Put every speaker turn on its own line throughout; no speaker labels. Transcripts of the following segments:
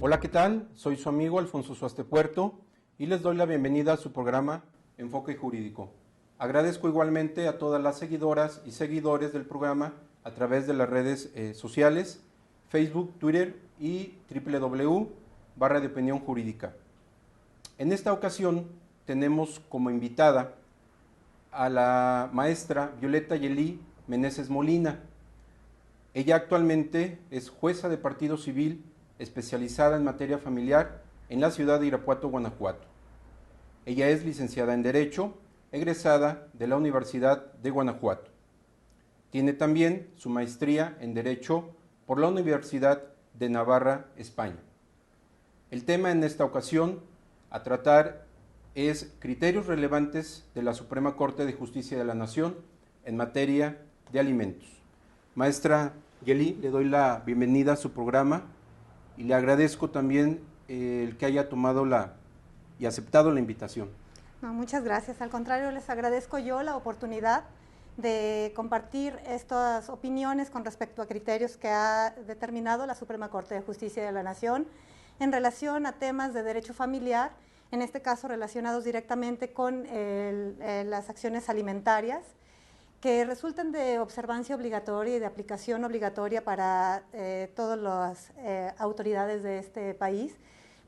Hola, ¿qué tal? Soy su amigo Alfonso Suaste Puerto y les doy la bienvenida a su programa Enfoque Jurídico. Agradezco igualmente a todas las seguidoras y seguidores del programa a través de las redes sociales, Facebook, Twitter y www.barra de opinión jurídica. En esta ocasión tenemos como invitada a la maestra Violeta Yelí Meneses Molina. Ella actualmente es jueza de partido civil especializada en materia familiar en la ciudad de Irapuato, Guanajuato. Ella es licenciada en Derecho, egresada de la Universidad de Guanajuato. Tiene también su maestría en Derecho por la Universidad de Navarra, España. El tema en esta ocasión a tratar es criterios relevantes de la Suprema Corte de Justicia de la Nación en materia de alimentos. Maestra Yelí, le doy la bienvenida a su programa y le agradezco también el que haya tomado y aceptado la invitación.
No, muchas gracias. Al contrario, les agradezco yo la oportunidad de compartir estas opiniones con respecto a criterios que ha determinado la Suprema Corte de Justicia de la Nación en relación a temas de derecho familiar, en este caso relacionados directamente con las acciones alimentarias, que resultan de observancia obligatoria y de aplicación obligatoria para todas las autoridades de este país,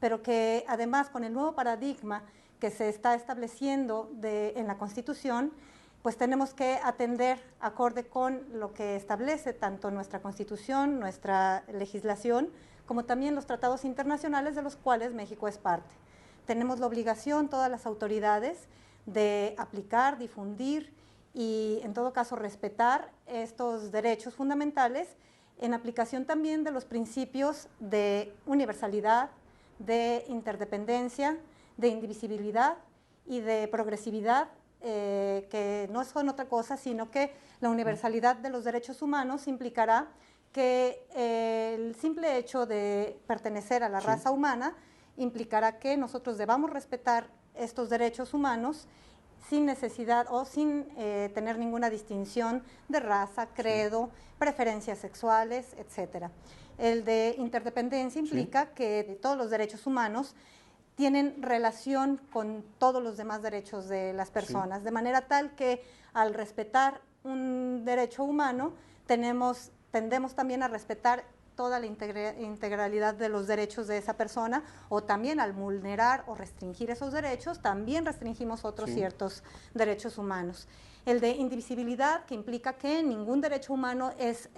pero que además con el nuevo paradigma que se está estableciendo en la Constitución, pues tenemos que atender acorde con lo que establece tanto nuestra Constitución, nuestra legislación, como también los tratados internacionales de los cuales México es parte. Tenemos la obligación, todas las autoridades, de aplicar, difundir y en todo caso respetar estos derechos fundamentales en aplicación también de los principios de universalidad, de interdependencia, de indivisibilidad y de progresividad, que no son otra cosa sino que la universalidad de los derechos humanos implicará que el simple hecho de pertenecer a la raza humana implicará que nosotros debamos respetar estos derechos humanos sin necesidad o sin tener ninguna distinción de raza, credo, preferencias sexuales, etc. El de interdependencia implica que todos los derechos humanos tienen relación con todos los demás derechos de las personas, de manera tal que al respetar un derecho humano tendemos también a respetar toda la integralidad de los derechos de esa persona, o también al vulnerar o restringir esos derechos, también restringimos otros ciertos derechos humanos. El de indivisibilidad, que implica que ningún derecho humano es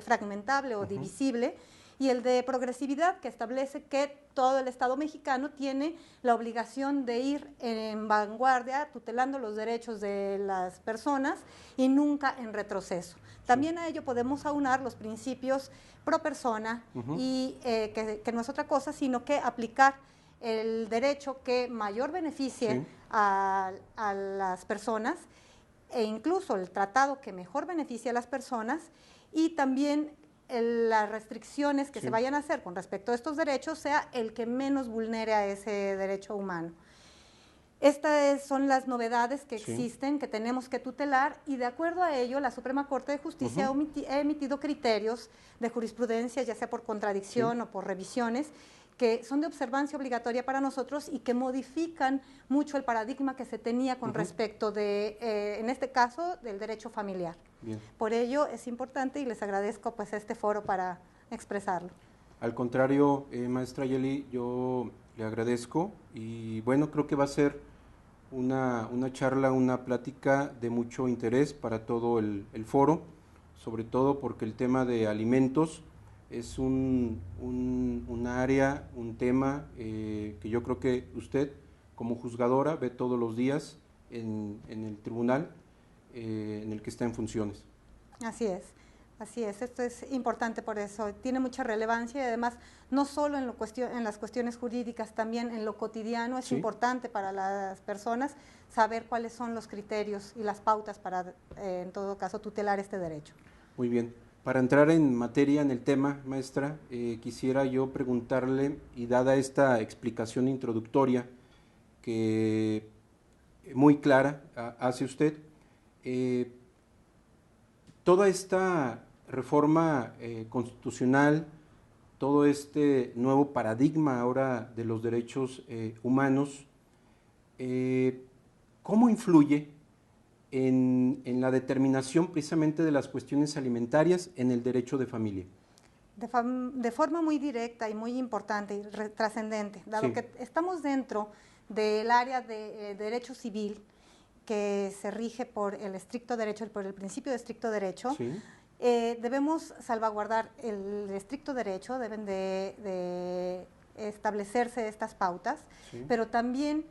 fragmentable o divisible, y el de progresividad, que establece que todo el Estado mexicano tiene la obligación de ir en vanguardia, tutelando los derechos de las personas y nunca en retroceso. También a ello podemos aunar los principios pro persona y que no es otra cosa, sino que aplicar el derecho que mayor beneficie a las personas, e incluso el tratado que mejor beneficie a las personas, y también las restricciones que se vayan a hacer con respecto a estos derechos sea el que menos vulnere a ese derecho humano. Estas son las novedades que existen, que tenemos que tutelar, y de acuerdo a ello la Suprema Corte de Justicia ha emitido criterios de jurisprudencia, ya sea por contradicción o por revisiones, que son de observancia obligatoria para nosotros y que modifican mucho el paradigma que se tenía con respecto de, en este caso, del derecho familiar. Bien. Por ello es importante y les agradezco pues este foro para expresarlo.
Al contrario, maestra Yelí, yo le agradezco y bueno, creo que va a ser una charla, una plática de mucho interés para todo el foro, sobre todo porque el tema de alimentos es un área, un tema que yo creo que usted como juzgadora ve todos los días en el tribunal en el que está en funciones.
Así es. Así es, esto es importante por eso, tiene mucha relevancia y además no solo en las cuestiones jurídicas, también en lo cotidiano es importante para las personas saber cuáles son los criterios y las pautas para, en todo caso, tutelar este derecho.
Muy bien. Para entrar en materia, en el tema, maestra, quisiera yo preguntarle, y dada esta explicación introductoria que muy clara hace usted, toda esta reforma constitucional todo este nuevo paradigma ahora de los derechos humanos, ¿cómo influye en la determinación precisamente de las cuestiones alimentarias en el derecho de familia?
De forma muy directa y muy importante y trascendente, dado que estamos dentro del área de derecho civil que se rige por el estricto derecho, por el principio de estricto derecho, debemos salvaguardar el estricto derecho, deben de establecerse estas pautas, pero también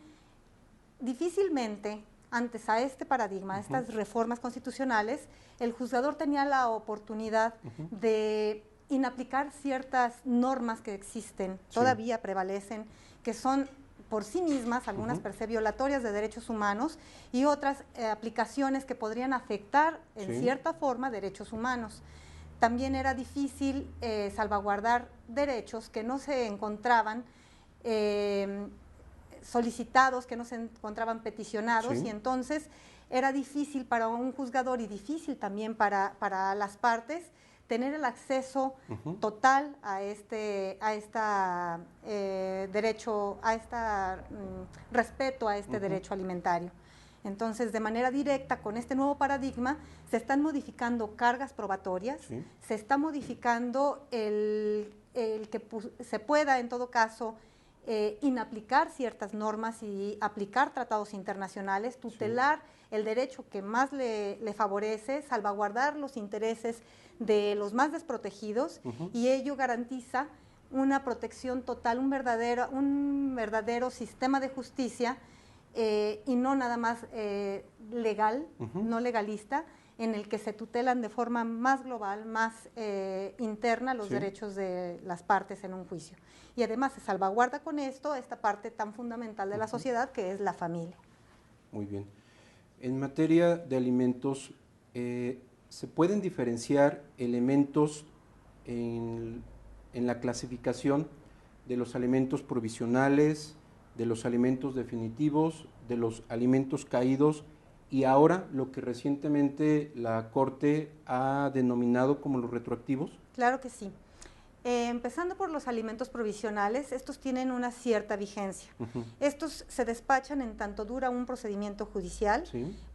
difícilmente antes a este paradigma, a estas reformas constitucionales, el juzgador tenía la oportunidad de inaplicar ciertas normas que existen, todavía prevalecen, que son por sí mismas, algunas per se violatorias de derechos humanos y otras aplicaciones que podrían afectar en cierta forma derechos humanos. También era difícil salvaguardar derechos que no se encontraban solicitados, que no se encontraban peticionados, y entonces era difícil para un juzgador y difícil también para las partes tener el acceso total a respeto a este derecho alimentario. Entonces, de manera directa, con este nuevo paradigma, se están modificando cargas probatorias, se está modificando el que se pueda, en todo caso, inaplicar ciertas normas y aplicar tratados internacionales, tutelar el derecho que más le favorece, salvaguardar los intereses de los más desprotegidos, y ello garantiza una protección total, un verdadero sistema de justicia y no nada más legal, no legalista, en el que se tutelan de forma más global, más interna los derechos de las partes en un juicio. Y además se salvaguarda con esto esta parte tan fundamental de la sociedad que es la familia.
Muy bien. En materia de alimentos, ¿se pueden diferenciar elementos en la clasificación de los alimentos provisionales, de los alimentos definitivos, de los alimentos caídos y ahora lo que recientemente la Corte ha denominado como los retroactivos?
Claro que sí. Empezando por los alimentos provisionales, estos tienen una cierta vigencia. Estos se despachan en tanto dura un procedimiento judicial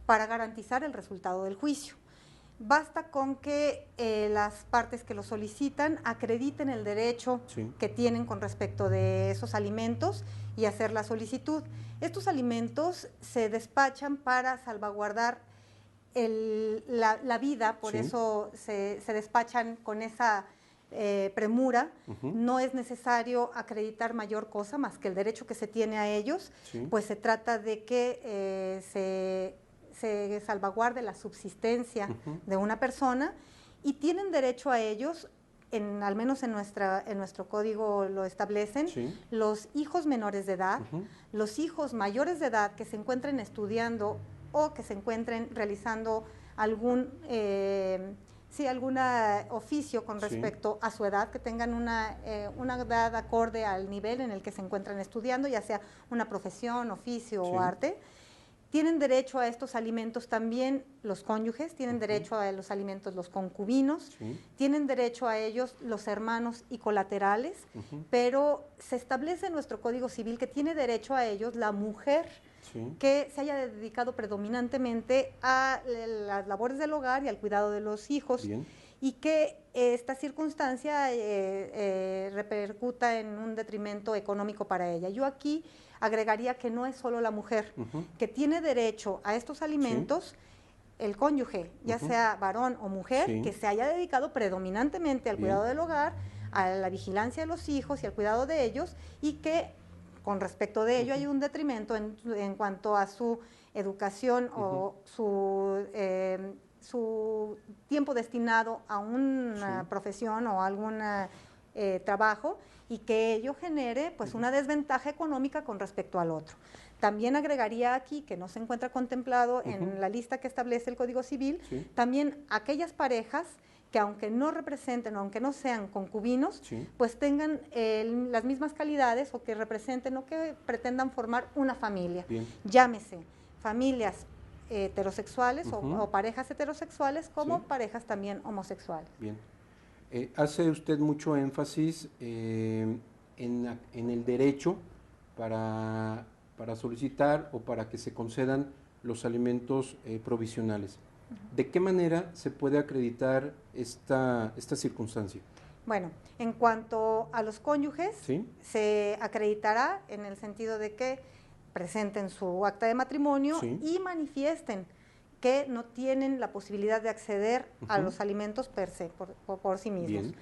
para garantizar el resultado del juicio. Basta con que las partes que lo solicitan acrediten el derecho que tienen con respecto de esos alimentos y hacer la solicitud. Estos alimentos se despachan para salvaguardar la vida, por eso se despachan con esa premura. No es necesario acreditar mayor cosa más que el derecho que se tiene a ellos, pues se trata de que se salvaguarde la subsistencia de una persona, y tienen derecho a ellos, al menos en nuestro código lo establecen, los hijos menores de edad, los hijos mayores de edad que se encuentren estudiando o que se encuentren realizando algún oficio con respecto a su edad, que tengan una edad acorde al nivel en el que se encuentran estudiando, ya sea una profesión, oficio o arte. Tienen derecho a estos alimentos también los cónyuges, tienen derecho a los alimentos los concubinos, tienen derecho a ellos los hermanos y colaterales, pero se establece en nuestro Código Civil que tiene derecho a ellos la mujer que se haya dedicado predominantemente a las labores del hogar y al cuidado de los hijos, y que esta circunstancia repercuta en un detrimento económico para ella. Yo aquí agregaría que no es solo la mujer, que tiene derecho a estos alimentos, el cónyuge, ya sea varón o mujer, que se haya dedicado predominantemente al cuidado del hogar, a la vigilancia de los hijos y al cuidado de ellos, y que con respecto de ello hay un detrimento en cuanto a su educación o su tiempo destinado a una profesión o algún trabajo, y que ello genere pues una desventaja económica con respecto al otro. También agregaría aquí, que no se encuentra contemplado en la lista que establece el Código Civil, también aquellas parejas que aunque no representen o aunque no sean concubinos, pues tengan las mismas calidades, o que representen o que pretendan formar una familia. Llámese familias heterosexuales o parejas heterosexuales como parejas también homosexuales.
Bien. Hace usted mucho énfasis en el derecho para solicitar o para que se concedan los alimentos provisionales. ¿De qué manera se puede acreditar esta circunstancia?
Bueno, en cuanto a los cónyuges,
¿Sí?
se acreditará en el sentido de que presenten su acta de matrimonio
Sí.
y manifiesten que no tienen la posibilidad de acceder a los alimentos per se, por sí mismos.
Bien.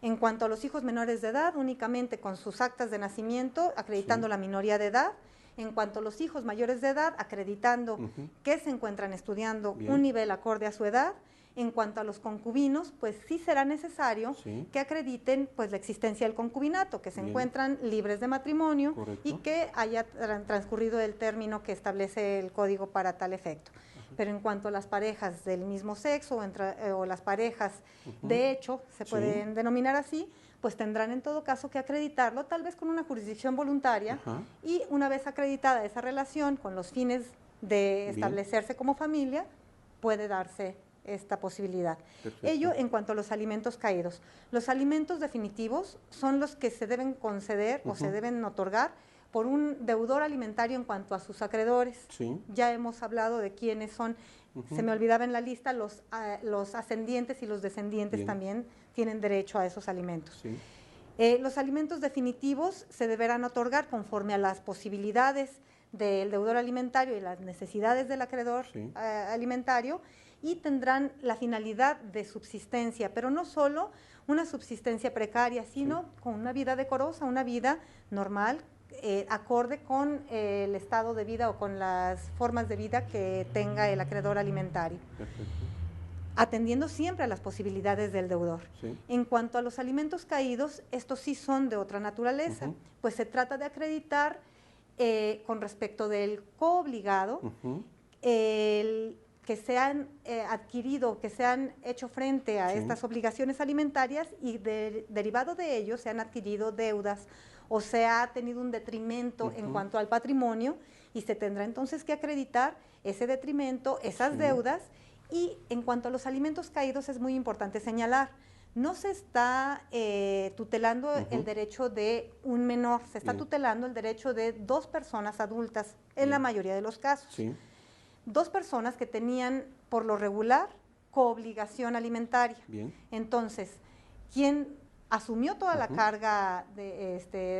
En cuanto a los hijos menores de edad, únicamente con sus actas de nacimiento, acreditando
Sí.
la minoría de edad. En cuanto a los hijos mayores de edad, acreditando que se encuentran estudiando
Bien.
un nivel acorde a su edad. En cuanto a los concubinos, pues sí será necesario
Sí.
que acrediten pues la existencia del concubinato, que se
Bien.
encuentran libres de matrimonio.
Correcto.
Y que haya transcurrido el término que establece el código para tal efecto. Pero en cuanto a las parejas del mismo sexo o las parejas de hecho, se pueden denominar así, pues tendrán en todo caso que acreditarlo, tal vez con una jurisdicción voluntaria. Y una vez acreditada esa relación con los fines de establecerse como familia, puede darse esta posibilidad.
Perfecto.
Ello en cuanto a los alimentos caídos. Los alimentos definitivos son los que se deben conceder o se deben otorgar por un deudor alimentario en cuanto a sus acreedores.
Sí.
Ya hemos hablado de quiénes son, se me olvidaba en la lista, los ascendientes y los descendientes.
Bien.
También tienen derecho a esos alimentos.
Sí.
Los alimentos definitivos se deberán otorgar conforme a las posibilidades del deudor alimentario y las necesidades del acreedor alimentario, y tendrán la finalidad de subsistencia, pero no solo una subsistencia precaria, sino con una vida decorosa, una vida normal, acorde con el estado de vida o con las formas de vida que tenga el acreedor alimentario.
Perfecto.
Atendiendo siempre a las posibilidades del deudor.
Sí.
En cuanto a los alimentos caídos, estos sí son de otra naturaleza, pues se trata de acreditar con respecto del coobligado que se han adquirido, que se han hecho frente a estas obligaciones alimentarias y derivado de ello se han adquirido deudas o se ha tenido un detrimento en cuanto al patrimonio, y se tendrá entonces que acreditar ese detrimento, esas deudas. Y en cuanto a los alimentos caídos es muy importante señalar, no se está tutelando el derecho de un menor, se está tutelando el derecho de dos personas adultas en la mayoría de los casos.
Sí.
Dos personas que tenían por lo regular coobligación alimentaria.
Bien.
Entonces, quien asumió toda la carga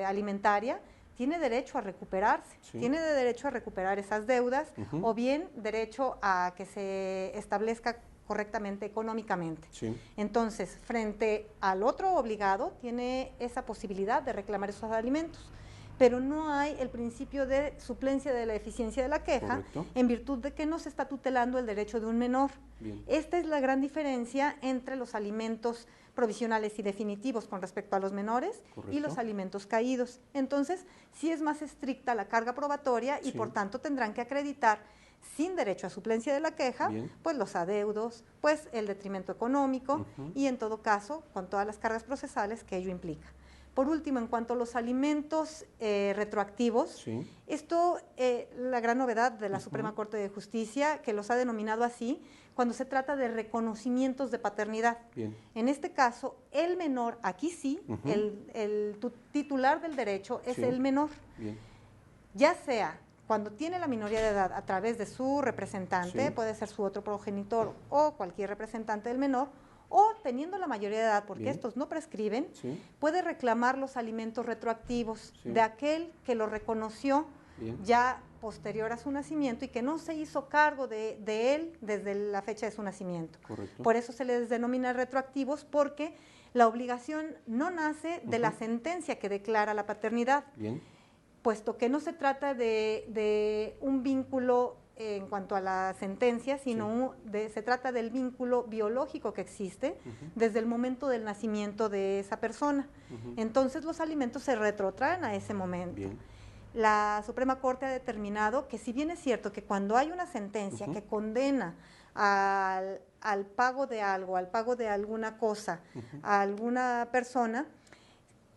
alimentaria tiene derecho a recuperarse, tiene derecho a recuperar esas deudas o bien derecho a que se establezca correctamente económicamente.
Sí.
Entonces, frente al otro obligado, tiene esa posibilidad de reclamar esos alimentos, pero no hay el principio de suplencia de la eficiencia de la queja.
Correcto.
En virtud de que no se está tutelando el derecho de un menor.
Bien.
Esta es la gran diferencia entre los alimentos provisionales y definitivos con respecto a los menores.
Correcto.
Y los alimentos caídos. Entonces, sí es más estricta la carga probatoria y por tanto tendrán que acreditar sin derecho a suplencia de la queja, pues los adeudos, pues el detrimento económico y en todo caso con todas las cargas procesales que ello implica. Por último, en cuanto a los alimentos retroactivos, esto la gran novedad de la Suprema Corte de Justicia, que los ha denominado así, cuando se trata de reconocimientos de paternidad.
Bien.
En este caso, el menor, aquí sí, el titular del derecho es el menor.
Bien.
Ya sea cuando tiene la minoría de edad a través de su representante, puede ser su otro progenitor o cualquier representante del menor, o teniendo la mayoría de edad, porque estos no prescriben, puede reclamar los alimentos retroactivos de aquel que lo reconoció ya posterior a su nacimiento y que no se hizo cargo de él desde la fecha de su nacimiento.
Correcto.
Por eso se les denomina retroactivos, porque la obligación no nace de la sentencia que declara la paternidad, puesto que no se trata de un vínculo en cuanto a la sentencia, sino se trata del vínculo biológico que existe desde el momento del nacimiento de esa persona. Entonces los alimentos se retrotraen a ese momento.
Bien.
La Suprema Corte ha determinado que si bien es cierto que cuando hay una sentencia que condena al pago de algo, al pago de alguna cosa, a alguna persona,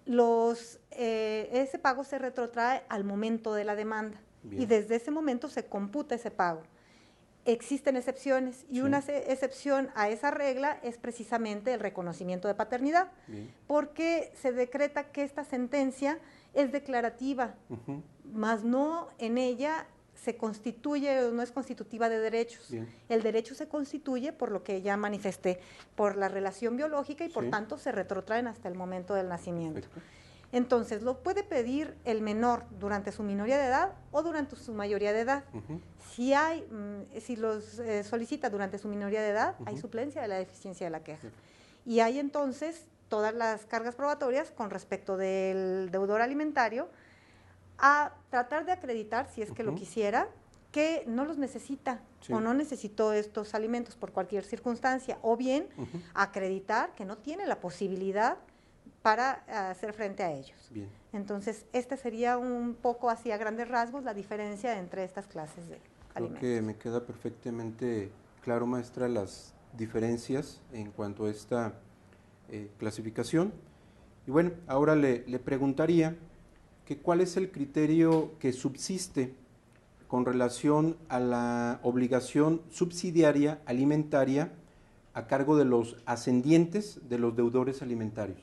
ese pago se retrotrae al momento de la demanda. Bien. Y desde ese momento se computa ese pago. existen excepciones y una excepción a esa regla es precisamente el reconocimiento de paternidad, porque se decreta que esta sentencia es declarativa, más no en ella se constituye o no es constitutiva de derechos. El derecho se constituye por lo que ya manifesté, por la relación biológica y por tanto se retrotraen hasta el momento del nacimiento. Perfecto. Entonces, lo puede pedir el menor durante su minoría de edad o durante su mayoría de edad. Si los solicita durante su minoría de edad, hay suplencia de la deficiencia de la queja. Y hay entonces todas las cargas probatorias con respecto del deudor alimentario a tratar de acreditar, si es que lo quisiera, que no los necesita o no necesitó estos alimentos por cualquier circunstancia, o bien acreditar que no tiene la posibilidad para hacer frente a ellos. Bien. Entonces, esta sería un poco así a grandes rasgos la diferencia entre estas clases de alimentos.
Creo que me queda perfectamente claro, maestra, las diferencias en cuanto a esta clasificación. Y bueno, ahora le preguntaría que cuál es el criterio que subsiste con relación a la obligación subsidiaria alimentaria a cargo de los ascendientes de los deudores alimentarios.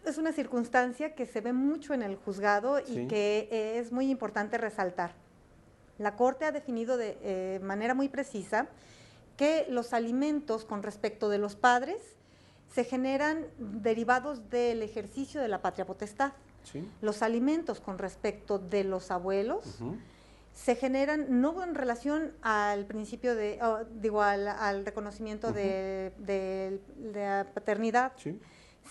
Es una circunstancia que se ve mucho en el juzgado y que es muy importante resaltar. La Corte ha definido de manera muy precisa que los alimentos con respecto de los padres se generan derivados del ejercicio de la patria potestad. Los alimentos con respecto de los abuelos se generan no en relación al principio al reconocimiento de la paternidad,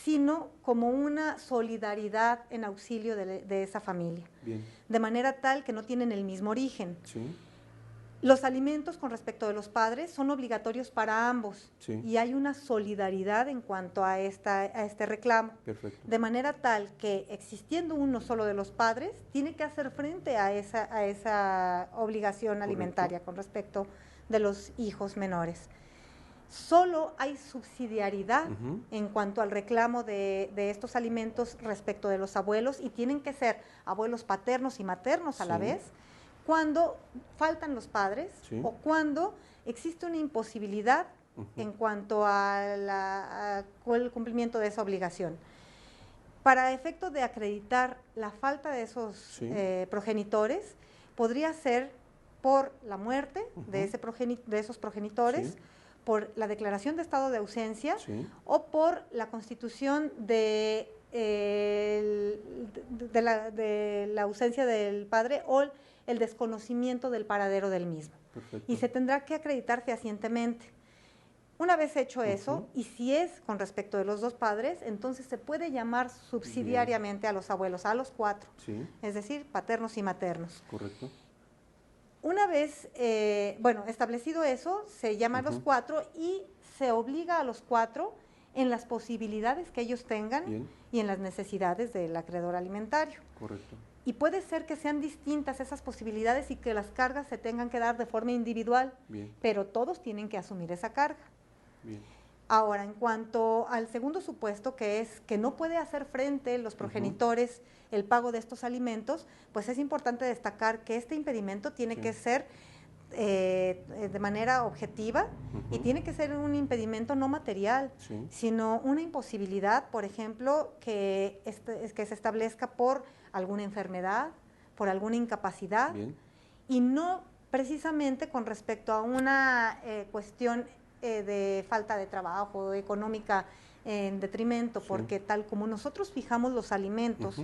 sino como una solidaridad en auxilio de esa familia. Bien. De manera tal que no tienen el mismo origen. Los alimentos con respecto de los padres son obligatorios para ambos y hay una solidaridad en cuanto a este reclamo. Perfecto. De manera tal que existiendo uno solo de los padres, tiene que hacer frente a esa obligación alimentaria con respecto de los hijos menores. Solo hay subsidiariedad en cuanto al reclamo de estos alimentos respecto de los abuelos y tienen que ser abuelos paternos y maternos a la vez cuando faltan los padres o cuando existe una imposibilidad en cuanto al cumplimiento de esa obligación. Para efecto de acreditar la falta de esos progenitores, podría ser por la muerte de esos progenitores, por la declaración de estado de ausencia o por la constitución de la ausencia del padre o el desconocimiento del paradero del mismo. Perfecto. Y se tendrá que acreditar fehacientemente. Una vez hecho eso, y si es con respecto de los dos padres, entonces se puede llamar subsidiariamente a los abuelos, a los 4, es decir, paternos y maternos. Correcto. Una vez, establecido eso, se llama a los 4 y se obliga a los 4 en las posibilidades que ellos tengan y en las necesidades del acreedor alimentario. Correcto. Y puede ser que sean distintas esas posibilidades y que las cargas se tengan que dar de forma individual, pero todos tienen que asumir esa carga. Ahora, en cuanto al segundo supuesto, que es que no puede hacer frente los progenitores el pago de estos alimentos, pues es importante destacar que este impedimento tiene que ser de manera objetiva y tiene que ser un impedimento no material, sino una imposibilidad, por ejemplo, que se establezca por alguna enfermedad, por alguna incapacidad y no precisamente con respecto a una cuestión de falta de trabajo económica en detrimento, porque tal como nosotros fijamos los alimentos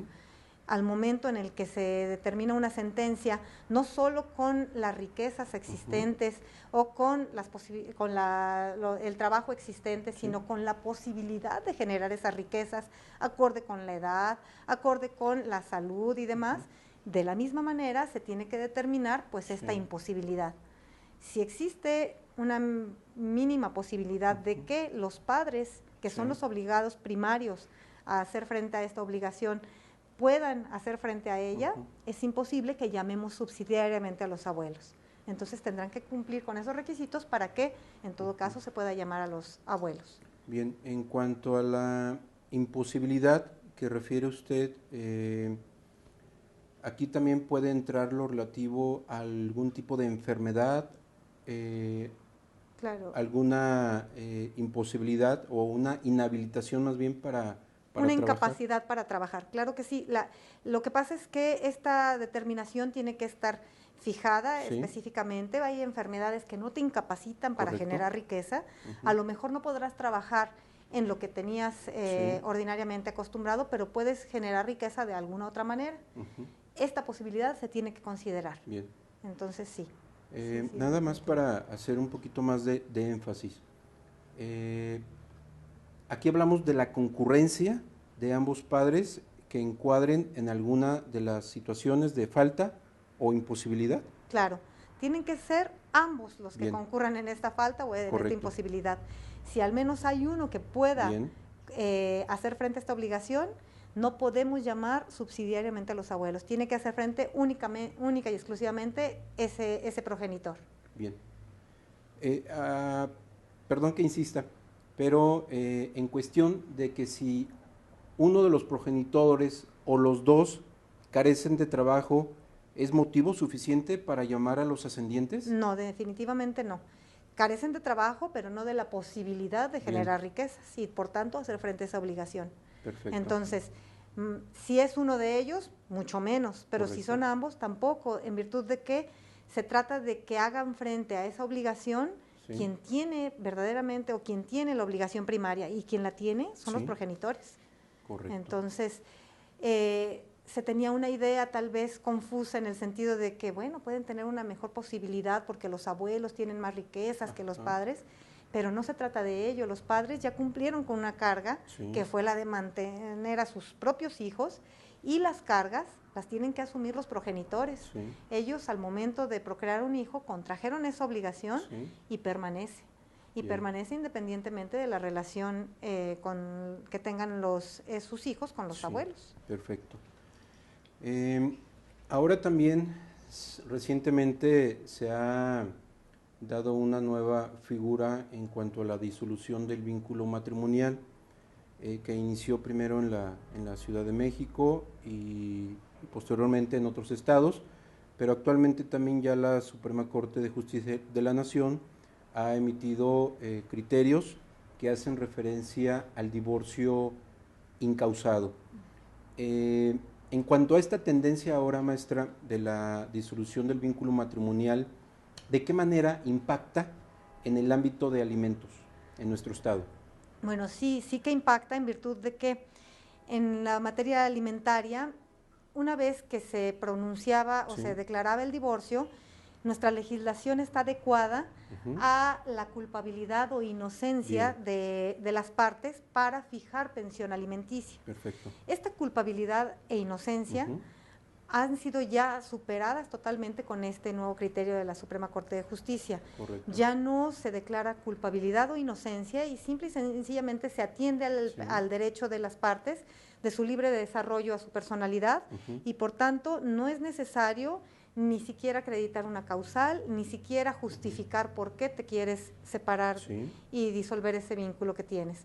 al momento en el que se determina una sentencia, no solo con las riquezas existentes o con el trabajo existente, sino con la posibilidad de generar esas riquezas acorde con la edad, acorde con la salud y demás, de la misma manera se tiene que determinar pues esta imposibilidad. Si existe una mínima posibilidad de que los padres, que son los obligados primarios a hacer frente a esta obligación, puedan hacer frente a ella, es imposible que llamemos subsidiariamente a los abuelos. Entonces tendrán que cumplir con esos requisitos para que, en todo caso, se pueda llamar a los abuelos.
Bien, en cuanto a la imposibilidad que refiere usted, aquí también puede entrar lo relativo a algún tipo de enfermedad,
Claro.
alguna imposibilidad o una inhabilitación más bien para
Una
trabajar.
incapacidad para trabajar, claro que sí. Lo que pasa es que esta determinación tiene que estar fijada
Sí.
específicamente. Hay enfermedades que no te incapacitan para
Correcto.
generar riqueza.
Ujú.
A lo mejor no podrás trabajar en lo que tenías
Sí.
ordinariamente acostumbrado, pero puedes generar riqueza de alguna otra manera.
Ujú.
Esta posibilidad se tiene que considerar.
Bien.
Entonces sí.
Nada más para hacer un poquito más de énfasis. Aquí hablamos de la concurrencia de ambos padres que encuadren en alguna de las situaciones de falta o imposibilidad.
Claro, tienen que ser ambos los que
Bien.
concurran en esta falta o en esta
Correcto.
imposibilidad. Si al menos hay uno que pueda
Bien.
hacer frente a esta obligación, no podemos llamar subsidiariamente a los abuelos. Tiene que hacer frente única y exclusivamente ese progenitor.
Bien. Perdón que insista, pero en cuestión de que si uno de los progenitores o los dos carecen de trabajo, ¿es motivo suficiente para llamar a los ascendientes?
No, definitivamente no. Carecen de trabajo, pero no de la posibilidad de generar riquezas y por tanto hacer frente a esa obligación.
Perfecto.
Entonces, si es uno de ellos, mucho menos, pero
Correcto.
si son ambos, tampoco, en virtud de que se trata de que hagan frente a esa obligación
Sí.
quien tiene verdaderamente o quien tiene la obligación primaria, y quien la tiene son los
Sí.
progenitores.
Correcto.
Entonces, se tenía una idea tal vez confusa en el sentido de que, bueno, pueden tener una mejor posibilidad porque los abuelos tienen más riquezas que los padres, pero no se trata de ello. Los padres ya cumplieron con una carga
Sí.
que fue la de mantener a sus propios hijos, y las cargas las tienen que asumir los progenitores.
Sí.
Ellos, al momento de procrear un hijo, contrajeron esa obligación
Sí.
y permanece. Y
Bien.
permanece independientemente de la relación que tengan sus hijos con los
Sí.
abuelos.
Perfecto. Ahora también recientemente se ha dado una nueva figura en cuanto a la disolución del vínculo matrimonial, que inició primero en la Ciudad de México y posteriormente en otros estados, pero actualmente también ya la Suprema Corte de Justicia de la Nación ha emitido criterios que hacen referencia al divorcio incausado. En cuanto a esta tendencia ahora, maestra, de la disolución del vínculo matrimonial, ¿de qué manera impacta en el ámbito de alimentos en nuestro estado?
Bueno, sí que impacta, en virtud de que en la materia alimentaria, una vez que se pronunciaba o
Sí.
se declaraba el divorcio, nuestra legislación está adecuada a la culpabilidad o inocencia de las partes para fijar pensión alimenticia.
Perfecto.
Esta culpabilidad e inocencia han sido ya superadas totalmente con este nuevo criterio de la Suprema Corte de Justicia.
Correcto.
Ya no se declara culpabilidad o inocencia y simple y sencillamente se atiende al derecho de las partes, de su libre desarrollo a su personalidad, y por tanto no es necesario ni siquiera acreditar una causal, ni siquiera justificar por qué te quieres separar y disolver ese vínculo que tienes.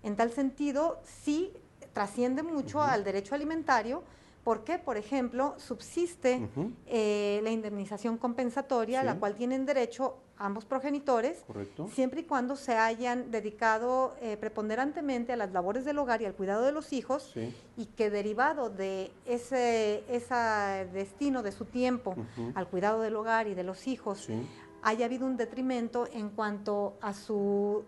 En tal sentido, sí trasciende mucho al derecho alimentario, porque, por ejemplo, subsiste la indemnización compensatoria, a la cual tienen derecho ambos progenitores,
Correcto.
siempre y cuando se hayan dedicado preponderantemente a las labores del hogar y al cuidado de los hijos, y que derivado de ese destino de su tiempo al cuidado del hogar y de los hijos, haya habido un detrimento en cuanto a su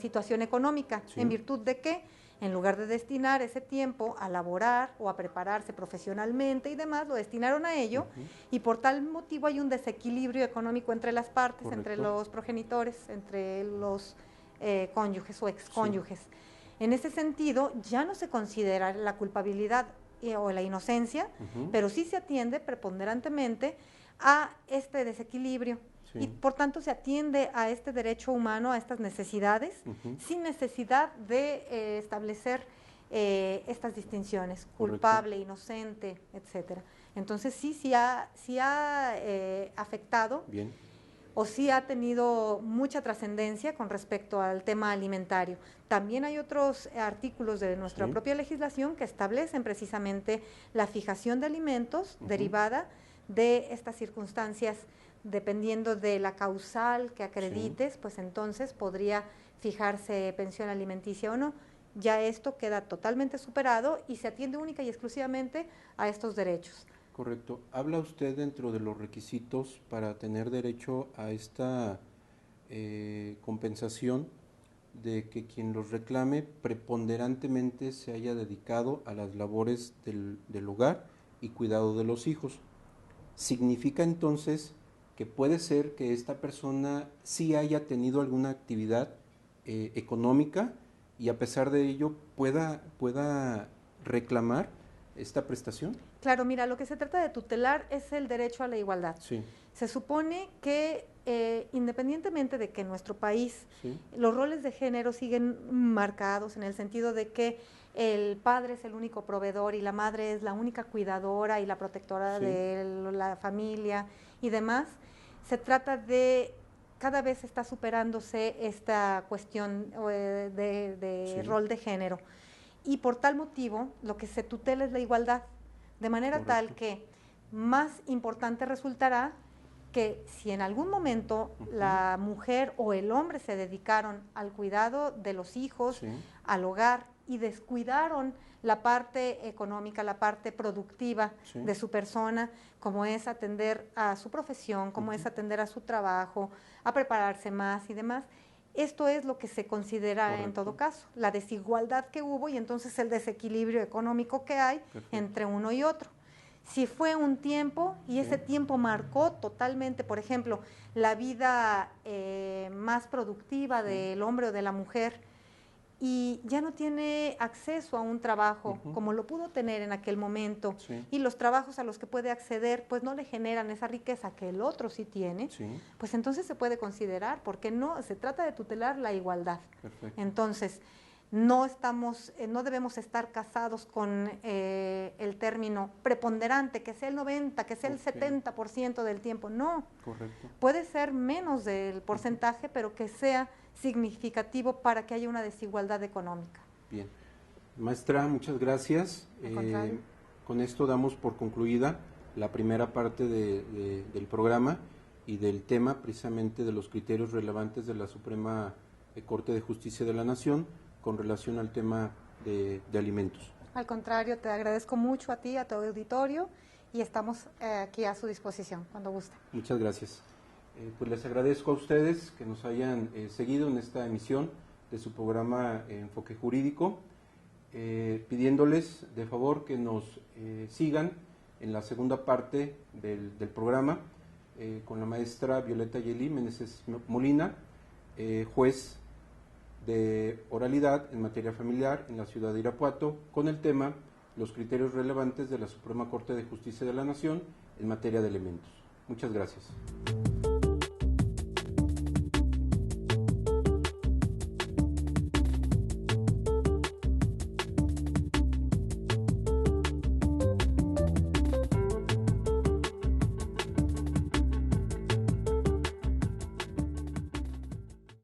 situación económica, en virtud de que, en lugar de destinar ese tiempo a laborar o a prepararse profesionalmente y demás, lo destinaron a ello, y por tal motivo hay un desequilibrio económico entre las partes, entre los progenitores, entre los cónyuges o excónyuges. En ese sentido, ya no se considera la culpabilidad o la inocencia, pero sí se atiende preponderantemente a este desequilibrio. Y por tanto se atiende a este derecho humano, a estas necesidades, sin necesidad de establecer estas distinciones, culpable, inocente, etcétera. Entonces sí ha afectado o sí ha tenido mucha trascendencia con respecto al tema alimentario. También hay otros artículos de nuestra propia legislación que establecen precisamente la fijación de alimentos derivada de estas circunstancias, dependiendo de la causal que acredites, pues entonces podría fijarse pensión alimenticia o no. Ya esto queda totalmente superado y se atiende única y exclusivamente a estos derechos.
Correcto. ¿Habla usted dentro de los requisitos para tener derecho a esta compensación de que quien los reclame preponderantemente se haya dedicado a las labores del hogar y cuidado de los hijos? ¿Significa entonces que puede ser que esta persona sí haya tenido alguna actividad económica y a pesar de ello pueda reclamar esta prestación?
Claro, mira, lo que se trata de tutelar es el derecho a la igualdad.
Sí.
Se supone que independientemente de que en nuestro país los roles de género siguen marcados en el sentido de que el padre es el único proveedor y la madre es la única cuidadora y la protectora de la familia y demás, se trata de, cada vez está superándose esta cuestión de rol de género. Y por tal motivo, lo que se tutela es la igualdad, de manera tal que más importante resultará que si en algún momento la mujer o el hombre se dedicaron al cuidado de los hijos, al hogar, y descuidaron la parte económica, la parte productiva de su persona, como es atender a su profesión, como es atender a su trabajo, a prepararse más y demás. Esto es lo que se considera en todo caso, la desigualdad que hubo y entonces el desequilibrio económico que hay entre uno y otro. Si fue un tiempo y ese tiempo marcó totalmente, por ejemplo, la vida más productiva del hombre o de la mujer y ya no tiene acceso a un trabajo como lo pudo tener en aquel momento y los trabajos a los que puede acceder pues no le generan esa riqueza que el otro sí tiene, pues entonces se puede considerar, porque no, se trata de tutelar la igualdad. Entonces, no debemos estar casados con el término preponderante, que sea el 90, que sea el 70% del tiempo, no. Puede ser menos del porcentaje, pero que sea significativo para que haya una desigualdad económica.
Bien. Maestra, muchas gracias. Con esto damos por concluida la primera parte del programa y del tema precisamente de los criterios relevantes de la Suprema Corte de Justicia de la Nación con relación al tema de alimentos.
Al contrario, te agradezco mucho a ti, a tu auditorio, y estamos aquí a su disposición cuando guste.
Muchas gracias. Pues les agradezco a ustedes que nos hayan seguido en esta emisión de su programa Enfoque Jurídico, pidiéndoles de favor que nos sigan en la segunda parte del programa con la maestra Violeta Yelí Meneses Molina, juez de oralidad en materia familiar en la ciudad de Irapuato, con el tema los criterios relevantes de la Suprema Corte de Justicia de la Nación en materia de alimentos. Muchas gracias.